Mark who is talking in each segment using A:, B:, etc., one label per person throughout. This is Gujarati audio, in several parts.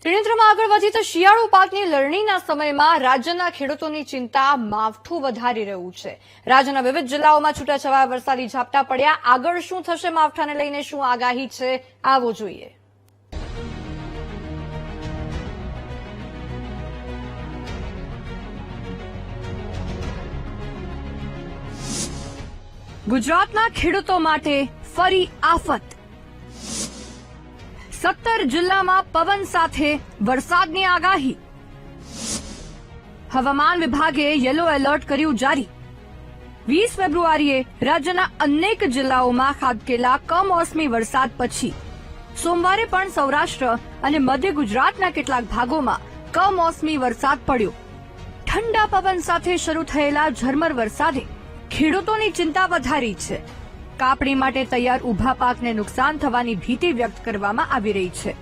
A: ત્રિનેત્રમાં આગળ વધી તો શિયાળુ પાકની લણણીના સમયમાં રાજ્યના ખેડૂતોની ચિંતા માવઠું વધારી રહ્યું છે। રાજ્યના વિવિધ જિલ્લાઓમાં છૂટાછવાયા વરસાદી ઝાપટા પડ્યા। આગળ શું થશે, માવઠાને લઈને શું આગાહી છે, આવો જોઈએ। ગુજરાતના ખેડૂતો માટે ફરી આફત। 17 જિલ્લામાં પવન સાથે વરસાદની આગાહી। હવામાન વિભાગે યલો એલર્ટ કર્યું જારી। 20 ફેબ્રુઆરીએ રાજ્યના અનેક જિલ્લાઓમાં ખાબકેલા કમોસમી વરસાદ પછી સોમવારે પણ સૌરાષ્ટ્ર અને મધ્ય ગુજરાતના કેટલાક ભાગોમાં કમોસમી વરસાદ પડ્યો। ઠંડા પવન સાથે શરૂ થયેલા ઝરમર વરસાદે ખેડૂતોની ચિંતા વધારી છે। કાપણી માટે તૈયાર ઉભા પાકને નુકસાન થવાની ભીતિ વ્યક્ત કરવામાં આવી રહી છે।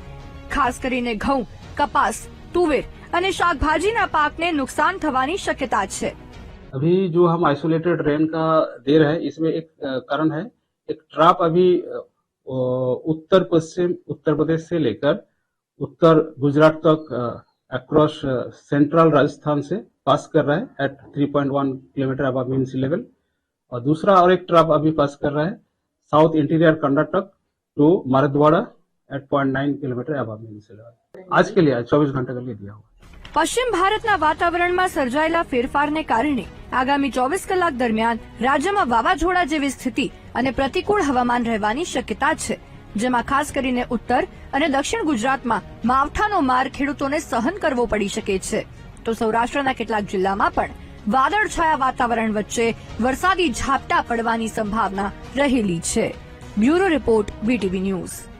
A: ખાસ કરીને ઘઉં, કપાસ, તુવેર અને શાકભાजीના પાકને नुकसान થવાની શક્યતા છે।
B: अभी जो हम आइसोलेटेड रेन का दे रहे हैं, इसमें एक कारण है, एक ट्रफ अभी उत्तर पश्चिम उत्तर प्रदेश से लेकर उत्तर गुजरात तक अक्रॉस सेंट्रल राजस्थान से पास कर रहा है eight 3.1 kilometre above mean sea level, और दूसरा और एक ट्रफ अभी पास कर रहा है south interior Karnataka to Marathwada at 0.9 kilometre above mean sea level. आज के लिए 24 घंटे के लिए दिया हुआ।
A: પશ્ચિમ ભારતના વાતાવરણમાં સર્જાયેલા ફેરફારને કારણે આગામી 24 કલાક દરમિયાન રાજ્યમાં વાવાઝોડા જેવી સ્થિતિ અને પ્રતિકૂળ હવામાન રહેવાની શક્યતા છે, જેમાં ખાસ કરીને ઉત્તર અને દક્ષિણ ગુજરાતમાં માવઠાનો માર ખેડૂતોને સહન કરવો પડી શકે છે। તો સૌરાષ્ટ્રના કેટલાક જિલ્લામાં પણ વાદળછાયા વાતાવરણ વચ્ચે વરસાદી ઝાપટા પડવાની સંભાવના રહેલી છે। Bureau report, BTV news.